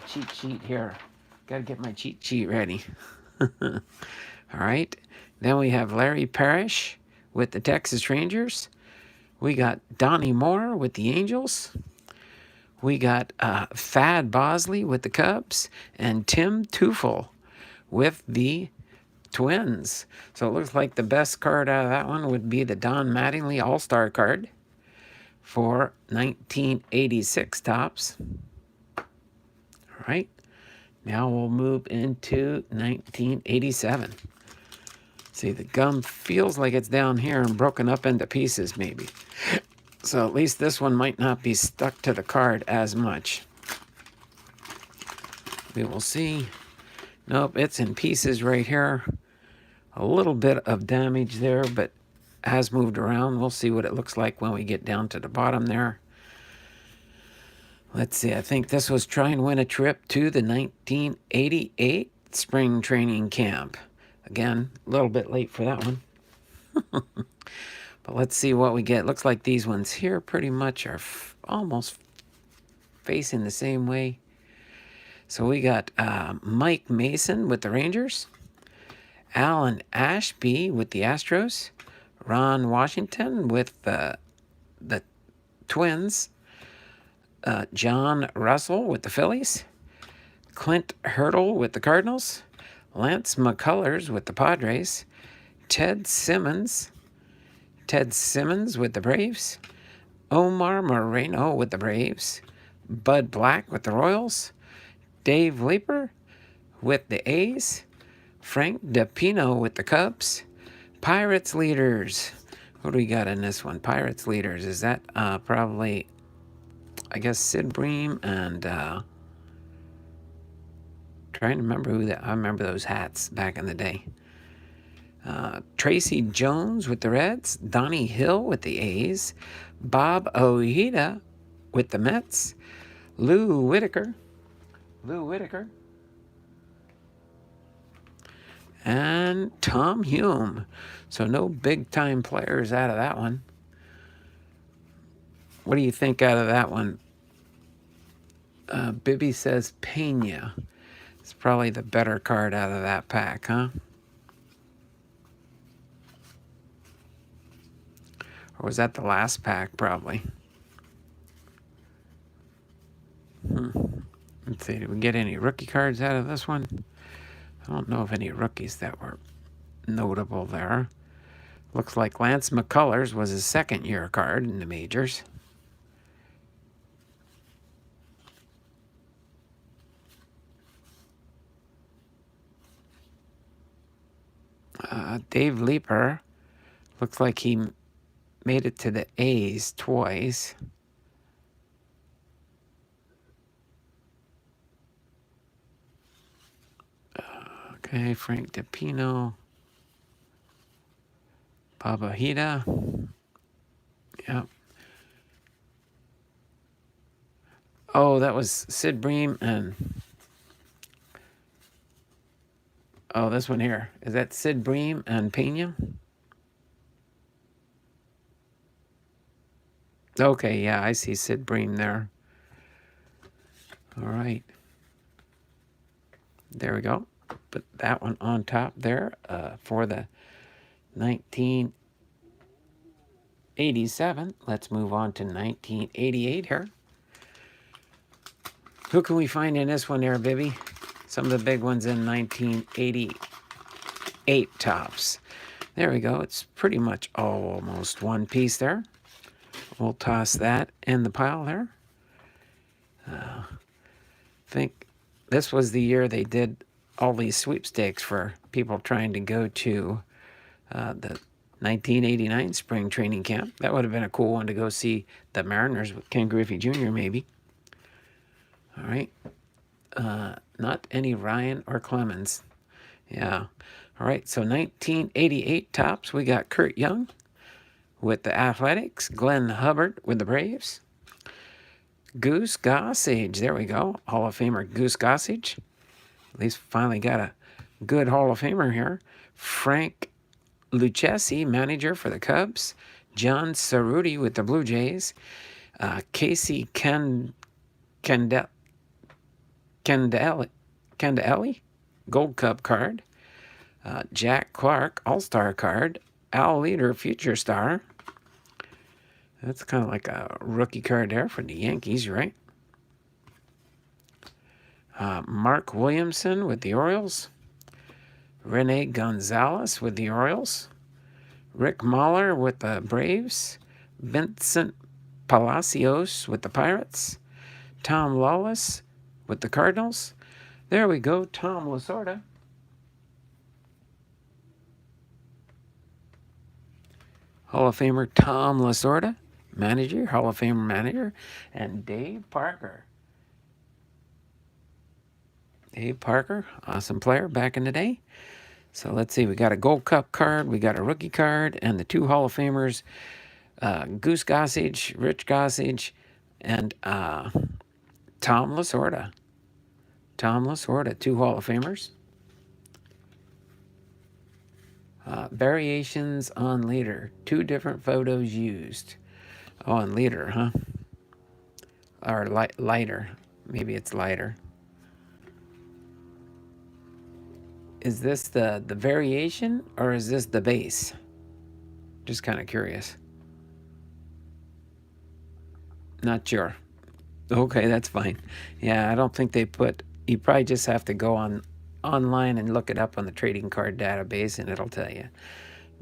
cheat sheet here. Got to get my cheat sheet ready. All right. Then we have Larry Parrish with the Texas Rangers. We got Donnie Moore with the Angels. We got Thad Bosley with the Cubs. And Tim Teufel with the Twins. So it looks like the best card out of that one would be the Don Mattingly All-Star card for 1986 Topps. All right. Now we'll move into 1987. See, the gum feels like it's down here and broken up into pieces, maybe. So at least this one might not be stuck to the card as much. We will see. Nope, it's in pieces right here. A little bit of damage there, but has moved around. We'll see what it looks like when we get down to the bottom there. Let's see, I think this was try and win a trip to the 1988 spring training camp. Again, a little bit late for that one. But let's see what we get. Looks like these ones here pretty much are almost facing the same way. So we got Mike Mason with the Rangers. Alan Ashby with the Astros. Ron Washington with the Twins. John Russell with the Phillies. Clint Hurdle with the Cardinals. Lance McCullers with the Padres. Ted Simmons with the Braves. Omar Moreno with the Braves. Bud Black with the Royals. Dave Leeper with the A's. Frank DePino with the Cubs. Pirates leaders. What do we got in this one? Pirates leaders. Is that probably, I guess, Sid Bream and trying to remember who that. I remember those hats back in the day. Tracy Jones with the Reds. Donnie Hill with the A's. Bob Ojeda with the Mets. Lou Whitaker. And Tom Hume. So no big-time players out of that one. What do you think out of that one? Bibby says Pena. It's probably the better card out of that pack, huh? Or was that the last pack, probably? Let's see, did we get any rookie cards out of this one? I don't know of any rookies that were notable there. Looks like Lance McCullers was his second-year card in the majors. Dave Leeper, looks like he made it to the A's twice. Okay, Frank DePino. Bob Ojeda. Yep. Oh, that was Sid Bream and... Oh, this one here. Is that Sid Bream and Pena? Okay, yeah, I see Sid Bream there. All right. There we go. Put that one on top there for the 1987. Let's move on to 1988 here. Who can we find in this one there, Bibby? Some of the big ones in 1988 Topps. There we go. It's pretty much almost one piece there. We'll toss that in the pile there. I think this was the year they did all these sweepstakes for people trying to go to the 1989 spring training camp. That would have been a cool one to go see the Mariners with Ken Griffey Jr. maybe. All right. Not any Ryan or Clemens. Yeah. All right. So 1988 Topps. We got Kurt Young with the Athletics. Glenn Hubbard with the Braves. Goose Gossage. There we go. Hall of Famer Goose Gossage. At least finally got a good Hall of Famer here. Frank Lucchesi, manager for the Cubs. John Cerruti with the Blue Jays. Casey Candelli, Gold Cup card. Jack Clark, All-Star card. Al Leader, Future Star. That's kind of like a rookie card there for the Yankees, right? Mark Williamson with the Orioles. Rene Gonzalez with the Orioles. Rick Mahler with the Braves. Vincent Palacios with the Pirates. Tom Lawless with the Cardinals. There we go, Tom Lasorda. Hall of Famer Tom Lasorda, manager, Hall of Famer manager, and Dave Parker. Dave Parker, awesome player back in the day. So let's see, we got a Gold Cup card, we got a rookie card, and the two Hall of Famers, Goose Gossage, Rich Gossage, and Tom Lasorda. Tom Lasorda, two Hall of Famers. Variations on leader. Two different photos used. Oh, and leader, huh? Or lighter. Maybe it's lighter. Is this the variation or is this the base? Just kind of curious. Not sure. Okay, that's fine. Yeah, I don't think they put. You probably just have to go online and look it up on the trading card database, and it'll tell you.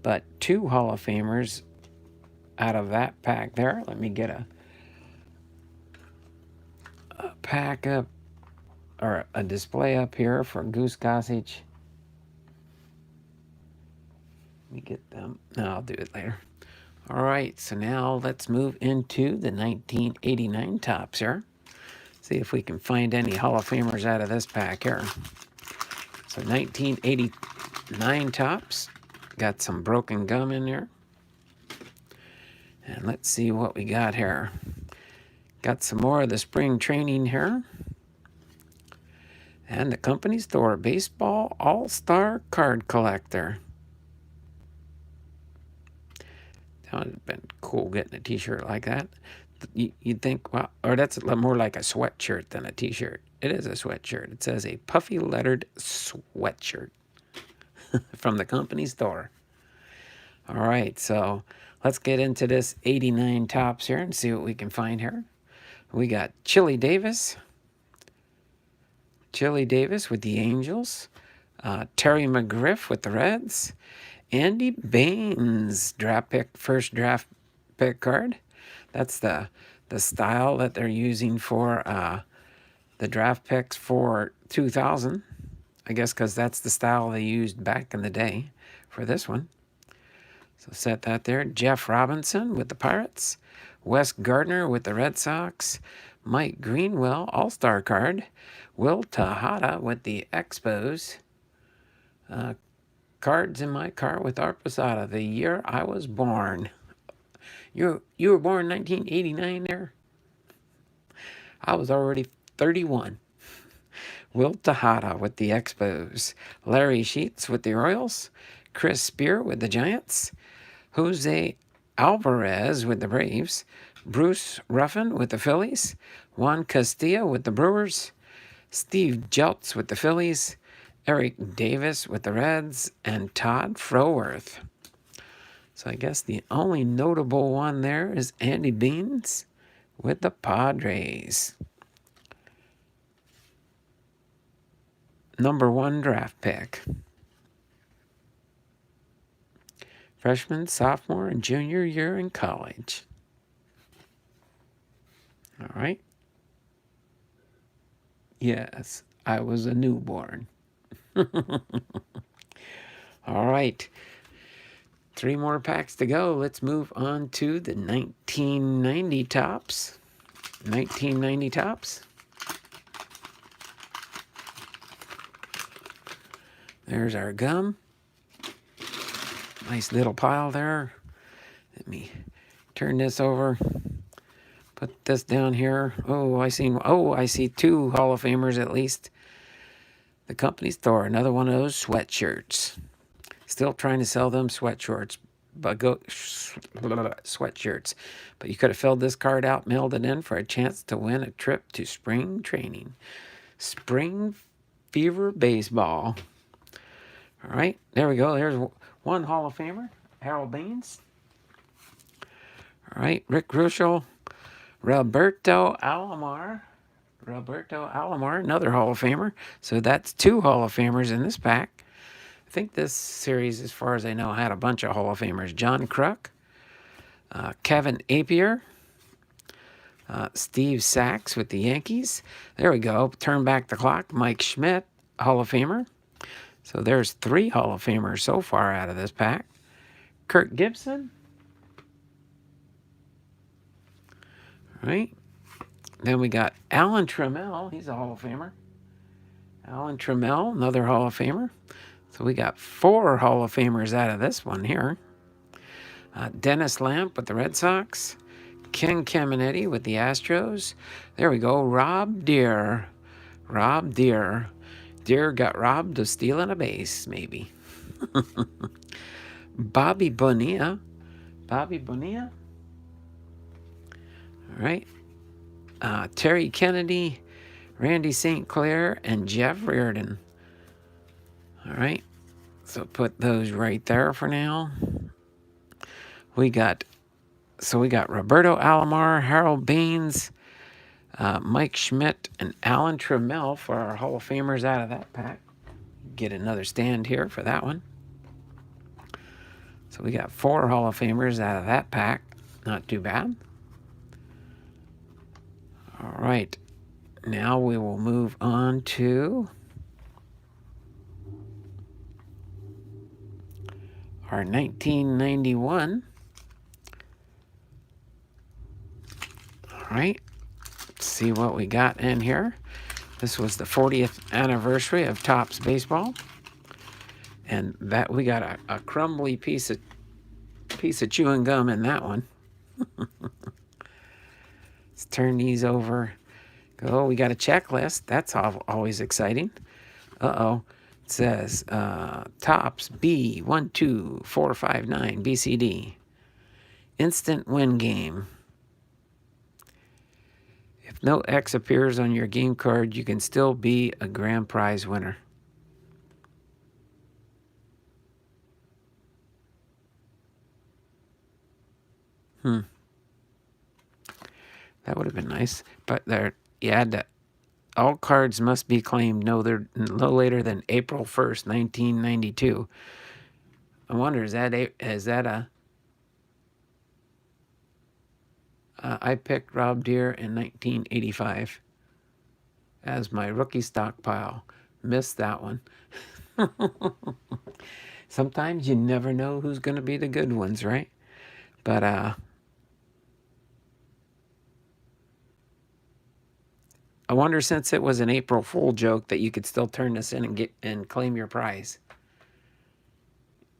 But 2 Hall of Famers out of that pack there. Let me get a pack up or a display up here for Goose Gossage. Let me get them. No, I'll do it later. All right, so now let's move into the 1989 tops here. See if we can find any Hall of Famers out of this pack here. So 1989 tops. Got some broken gum in there. And let's see what we got here. Got some more of the spring training here. And the company store, Baseball All-Star Card Collector. That would have been cool getting a t-shirt like that. You'd think, well, or that's more like a sweatshirt than a t-shirt. It is a sweatshirt. It says a puffy lettered sweatshirt from the company store. All right, so let's get into this 89 tops here and see what we can find here. We got Chili Davis with the Angels, Terry McGriff with the Reds, Andy Baines first draft pick card. That's the style that they're using for the draft picks for 2000. I guess because that's the style they used back in the day for this one. So set that there. Jeff Robinson with the Pirates, Wes Gardner with the Red Sox, Mike Greenwell, All-Star card, Will Tejada with the Expos, cards in my car with Art Posada, the year I was born. You were born in 1989 there? I was already 31. Will Tejada with the Expos, Larry Sheets with the Royals, Chris Spear with the Giants, Jose Alvarez with the Braves, Bruce Ruffin with the Phillies, Juan Castillo with the Brewers, Steve Jeltz with the Phillies, Eric Davis with the Reds, and Todd Froworth. So I guess the only notable one there is Andy Baines with the Padres. Number 1 draft pick. Freshman, sophomore, and junior year in college. All right. Yes, I was a newborn. All right. 3 more packs to go. Let's move on to the 1990 tops. 1990 tops. There's our gum. Nice little pile there. Let me turn this over. Put this down here. Oh, I see 2 Hall of Famers at least. The company store, another one of those sweatshirts. Still trying to sell them sweatshirts, sweatshirts. But you could have filled this card out, mailed it in for a chance to win a trip to spring training. Spring Fever Baseball. All right, there we go. There's 1 Hall of Famer, Harold Baines. All right, Rick Ruschel, Roberto Alomar, another Hall of Famer. So that's 2 Hall of Famers in this pack. I think this series, as far as I know, had a bunch of Hall of Famers. John Kruk, Kevin Appier, Steve Sachs with the Yankees. There we go. Turn back the clock. Mike Schmidt, Hall of Famer. So there's 3 Hall of Famers so far out of this pack. Kirk Gibson. All right. Then we got Alan Trammell. He's a Hall of Famer. Alan Trammell, another Hall of Famer. So we got 4 Hall of Famers out of this one here. Dennis Lamp with the Red Sox. Ken Caminiti with the Astros. There we go. Rob Deere. Deere got robbed of stealing a base, maybe. Bobby Bonilla. All right. Terry Kennedy, Randy St. Clair, and Jeff Reardon. All right. So put those right there for now. We got Roberto Alomar, Harold Baines, Mike Schmidt and Alan Trammell for our Hall of Famers out of that pack. Get another stand here for that one. So we got 4 Hall of Famers out of that pack. Not too bad. All right. Now we will move on to our 1991. All right. Let's see what we got in here. This was the 40th anniversary of TOPPS baseball. And that we got a crumbly piece of chewing gum in that one. Let's turn these over. Oh, we got a checklist. That's always exciting. Uh-oh. It says TOPPS B12459 BCD. Instant win game. If no X appears on your game card, you can still be a grand prize winner. That would have been nice. But there, you had to, all cards must be claimed no later than April 1st, 1992. I wonder, is that a I picked Rob Deere in 1985 as my rookie stockpile. Missed that one. Sometimes you never know who's going to be the good ones, right? But I wonder, since it was an April Fool joke, that you could still turn this in and claim your prize.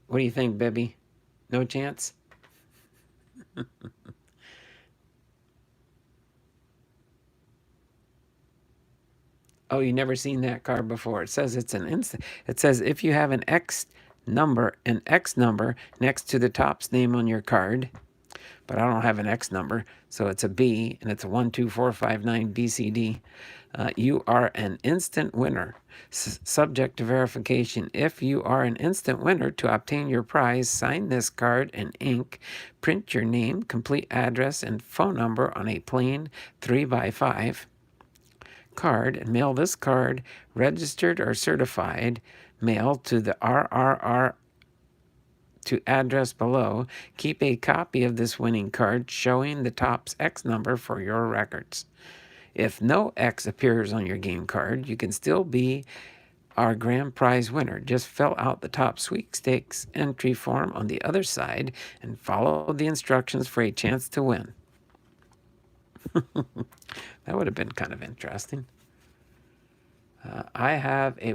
What do you think, Bibby? No chance? Oh, you never seen that card before. It says it's an instant. It says if you have an X number next to the TOPPS name on your card, but I don't have an X number, so it's a B, and it's a 12459 BCD. You are an instant winner. Subject to verification. If you are an instant winner, to obtain your prize, sign this card in ink, print your name, complete address, and phone number on a plain 3x5 card, and mail this card, registered or certified, mail to the RRR to address below. Keep a copy of this winning card showing the TOPPS X number for your records. If no X appears on your game card, you can still be our grand prize winner. Just fill out the TOPPS sweepstakes entry form on the other side and follow the instructions for a chance to win. That would have been kind of interesting. I have a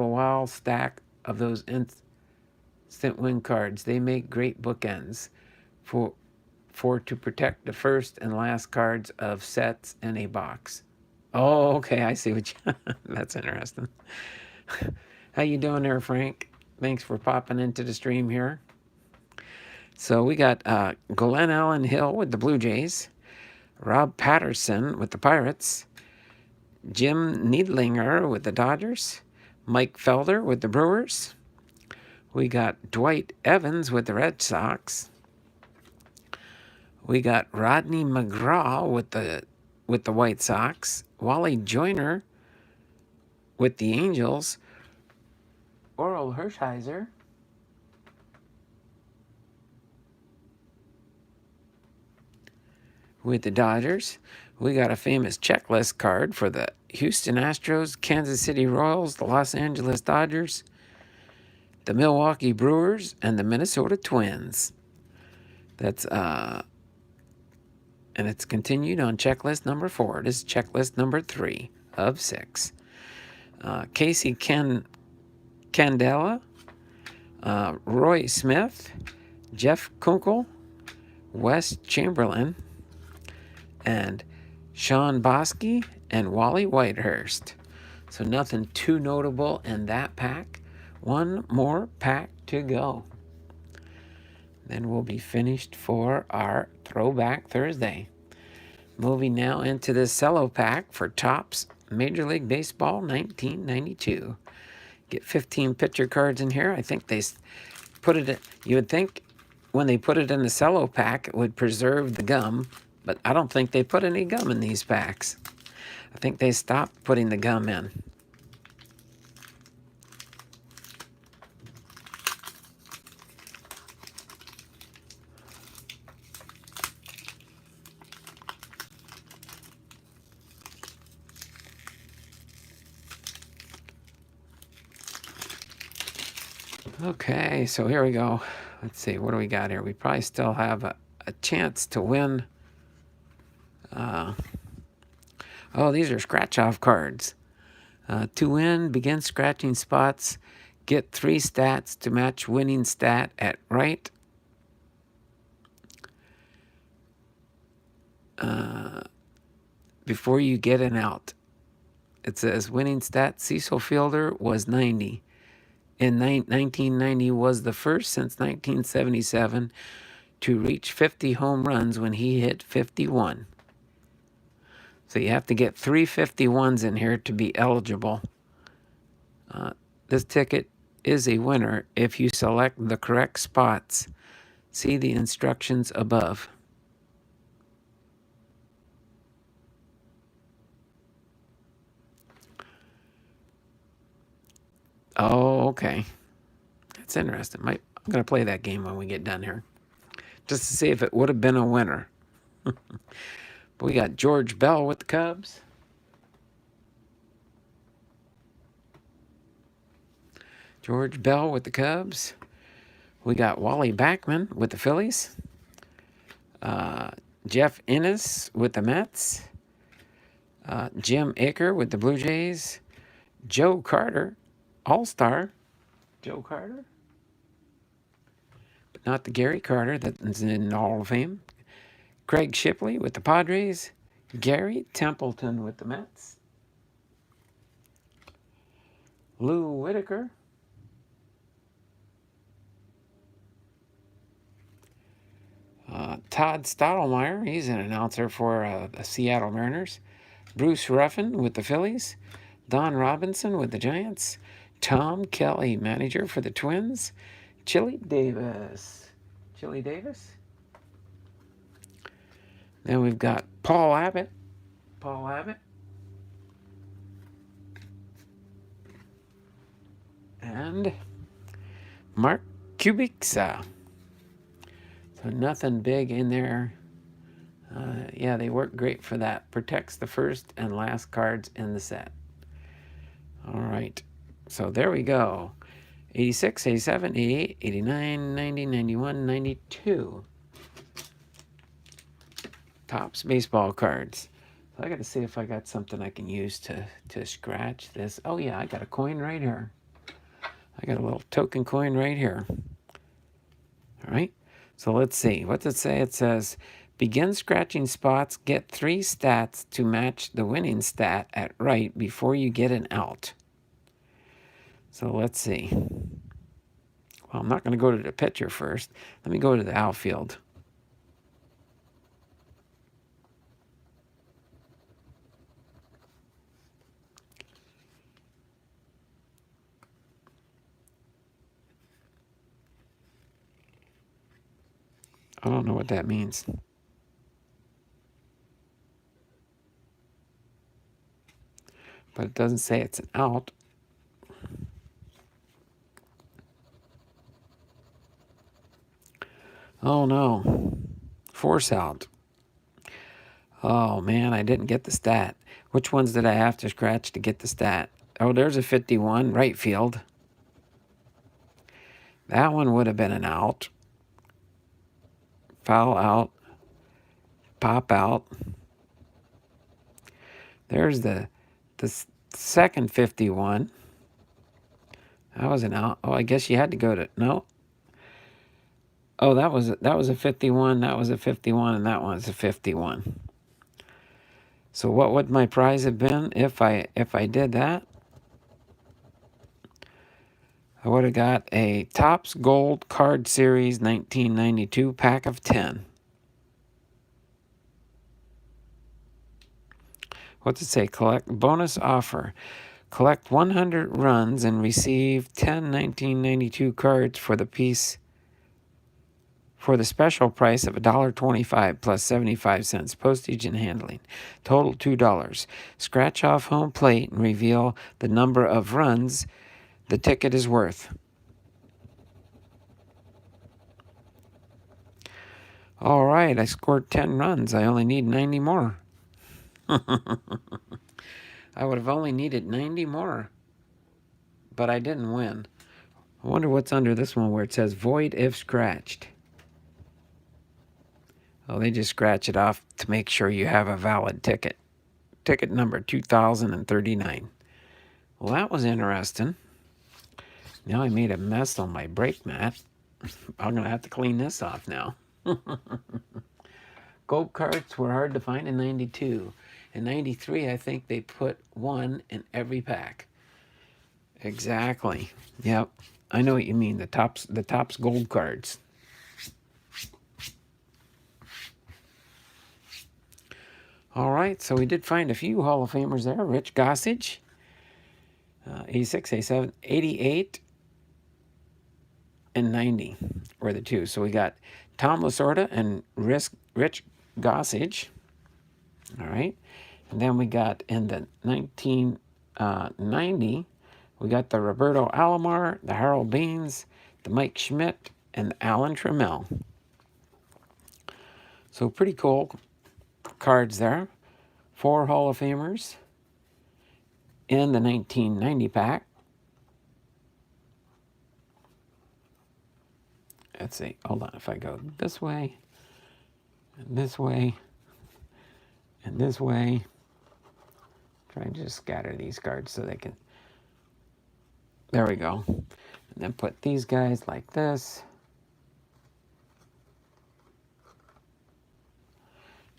wild stack of those instant win cards. They make great bookends for to protect the first and last cards of sets in a box. Oh, okay, I see what you. That's interesting. How you doing there, Frank? Thanks for popping into the stream here. So we got Glenn Allen Hill with the Blue Jays, Rob Patterson with the Pirates, Jim Neidlinger with the Dodgers, Mike Felder with the Brewers. We got Dwight Evans with the Red Sox. We got Rodney McGraw with the White Sox, Wally Joyner with the Angels, Oral Hershiser with the Dodgers. We got a famous checklist card for the Houston Astros, Kansas City Royals, the Los Angeles Dodgers, the Milwaukee Brewers, and the Minnesota Twins. That's and it's continued on checklist number 4. This is checklist number 3 of 6. Casey Candela, Roy Smith, Jeff Kunkel, Wes Chamberlain, and Sean Bosky and Wally Whitehurst. So nothing too notable in that pack. One more pack to go. Then we'll be finished for our Throwback Thursday. Moving now into the Cello Pack for TOPPS Major League Baseball 1992. Get 15 picture cards in here. I think they put it in, you would think when they put it in the Cello Pack, it would preserve the gum, But I don't think they put any gum in these packs. I think they stopped putting the gum in. Okay, so here we go. Let's see, what do we got here? We probably still have a chance to win. Oh, these are scratch-off cards. To win, begin scratching spots. Get 3 stats to match winning stat at right. Before you get an out. It says winning stat, Cecil Fielder was 90. In 1990 was the first since 1977 to reach 50 home runs when he hit 51. So you have to get 3 51s in here to be eligible. This ticket is a winner if you select the correct spots. See the instructions above. Oh, okay. That's interesting. I'm going to play that game when we get done here, just to see if it would have been a winner. But we got George Bell with the Cubs. George Bell with the Cubs. We got Wally Backman with the Phillies. Jeff Innes with the Mets. Jim Aker with the Blue Jays. Joe Carter, All-Star. Joe Carter. But not the Gary Carter that's in the Hall of Fame. Craig Shipley with the Padres. Gary Templeton with the Mets. Lou Whitaker. Todd Stottlemyre, he's an announcer for the Seattle Mariners. Bruce Ruffin with the Phillies. Don Robinson with the Giants. Tom Kelly, manager for the Twins. Chili Davis. Then we've got Paul Abbott. And Mark Kubica. So nothing big in there. Yeah, they work great for that. Protects the first and last cards in the set. All right. So there we go. 86, 87, 88, 89, 90, 91, 92. Topps baseball cards. So I got to see if I got something I can use to scratch this. Oh, yeah, I got a coin right here. I got a little token coin right here. All right. So let's see. What's it say? It says, begin scratching spots. Get 3 stats to match the winning stat at right before you get an out. So let's see. Well, I'm not going to go to the pitcher first. Let me go to the outfield. I don't know what that means. But it doesn't say it's an out. Oh no. Force out. Oh man, I didn't get the stat. Which ones did I have to scratch to get the stat? Oh, there's a 51, right field. That one would have been an out. Foul out. Pop out. There's the second 51. That was an out. Oh, I guess you had to go to, no. Oh, that was a 51, that was a 51, and that one's a 51. So what would my prize have been if I did that? I would have got a Topps Gold Card Series 1992 pack of 10. What's it say? Collect bonus offer. Collect 100 runs and receive 10 1992 cards for the piece for the special price of $1.25 plus 75 cents postage and handling. Total $2. Scratch off home plate and reveal the number of runs the ticket is worth. All right, I scored 10 runs. I only need 90 more. I would have only needed 90 more, but I didn't win. I wonder what's under this one where it says void if scratched. Oh, they just scratch it off to make sure you have a valid ticket. Ticket number 2039. Well, that was interesting. Now I made a mess on my brake mat. I'm going to have to clean this off now. Gold cards were hard to find in 92. In 93, I think they put one in every pack. Exactly. Yep. I know what you mean. The TOPPS gold cards. All right, so we did find a few Hall of Famers there. Rich Gossage, 86, 87, 88, and 90 were the two. So we got Tom Lasorda and Rich Gossage. All right. And then we got in the 1990, we got the Roberto Alomar, the Harold Baines, the Mike Schmidt, and the Alan Trammell. So pretty cool cards there. 4 Hall of Famers in the 1990 pack. Let's see. Hold on. If I go this way, and this way, and this way, try and just scatter these cards so they can. There we go. And then put these guys like this.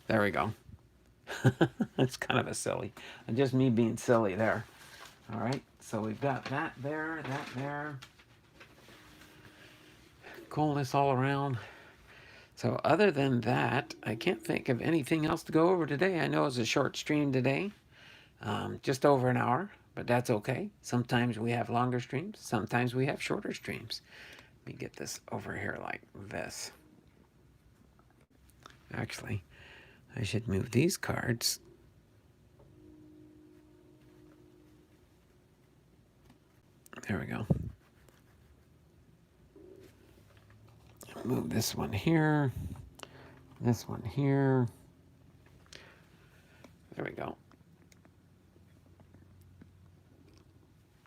There we go. It's kind of a silly. Just me being silly there. All right. So we've got that there, that there. Coolness all around. So other than that, I can't think of anything else to go over today. I know it's a short stream today. Just over an hour, but that's okay. Sometimes we have longer streams. Sometimes we have shorter streams. Let me get this over here like this. Actually, I should move these cards. There we go. Move this one here. This one here. There we go.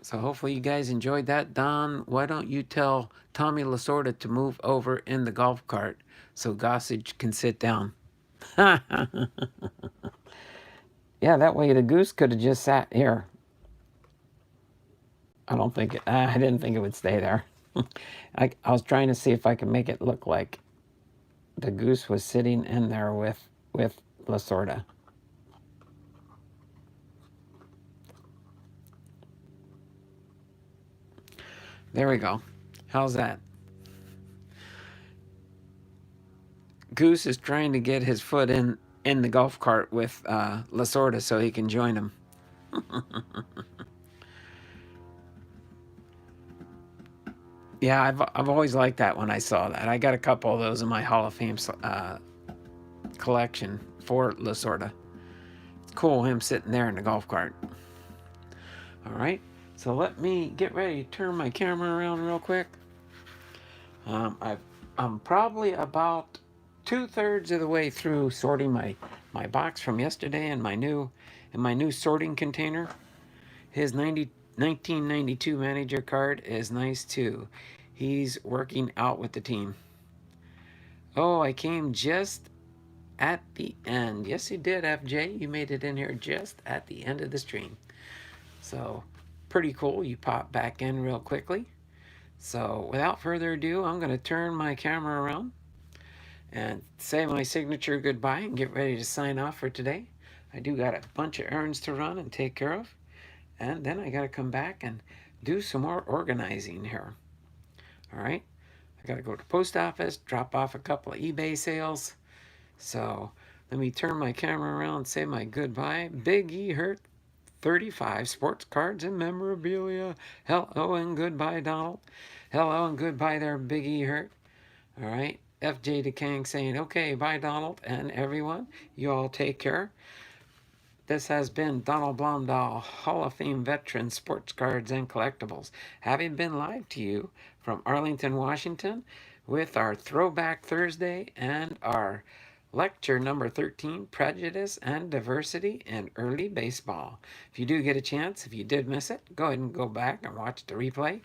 So hopefully you guys enjoyed that. Don, why don't you tell Tommy Lasorda to move over in the golf cart so Gossage can sit down? Yeah, that way the goose could have just sat here. I didn't think it would stay there. I was trying to see if I could make it look like the goose was sitting in there with Lasorda. There we go. How's that? Goose is trying to get his foot in the golf cart with Lasorda so he can join him. Yeah, I've always liked that when I saw that. I got a couple of those in my Hall of Fame collection for Lasorda. It's cool him sitting there in the golf cart. All right, so let me get ready to turn my camera around real quick. I'm probably about 2/3 of the way through sorting my box from yesterday and my new sorting container. His 1992 manager card is nice too. He's working out with the team. Oh, I came just at the end. Yes, you did, FJ. You made it in here just at the end of the stream. So, pretty cool. You pop back in real quickly. So, without further ado, I'm going to turn my camera around and say my signature goodbye and get ready to sign off for today. I do got a bunch of errands to run and take care of. And then I got to come back and do some more organizing here. All right. I got to go to the post office, drop off a couple of eBay sales. So let me turn my camera around and say my goodbye. Big E Hurt 35 sports cards and memorabilia. Hello and goodbye, Donald. Hello and goodbye there, Big E Hurt. All right. FJ DeKang saying, okay, bye, Donald, and everyone. You all take care. This has been Donald Blomdahl, Hall of Fame veteran, sports cards and collectibles, having been live to you from Arlington, Washington, with our Throwback Thursday and our lecture number 13, Prejudice and Diversity in Early Baseball. If you do get a chance, if you did miss it, go ahead and go back and watch the replay.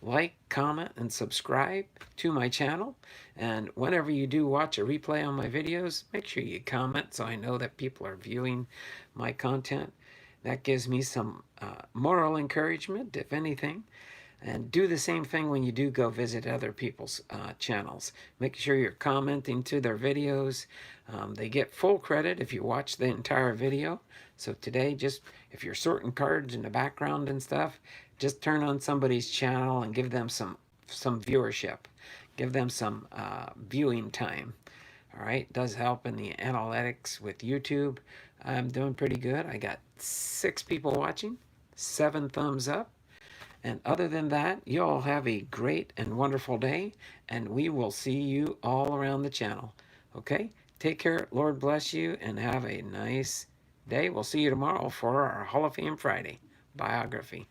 Like, comment, and subscribe to my channel. And whenever you do watch a replay on my videos, make sure you comment so I know that people are viewing my content. That gives me some moral encouragement, if anything. And do the same thing when you do go visit other people's channels. Make sure you're commenting to their videos. They get full credit if you watch the entire video. So today, just if you're sorting cards in the background and stuff, just turn on somebody's channel and give them some viewership. Give them some viewing time. All right, does help in the analytics with YouTube. I'm doing pretty good. I got 6 people watching, 7 thumbs up. And other than that, you all have a great and wonderful day, and we will see you all around the channel. Okay? Take care. Lord bless you, and have a nice day. We'll see you tomorrow for our Hall of Fame Friday biography.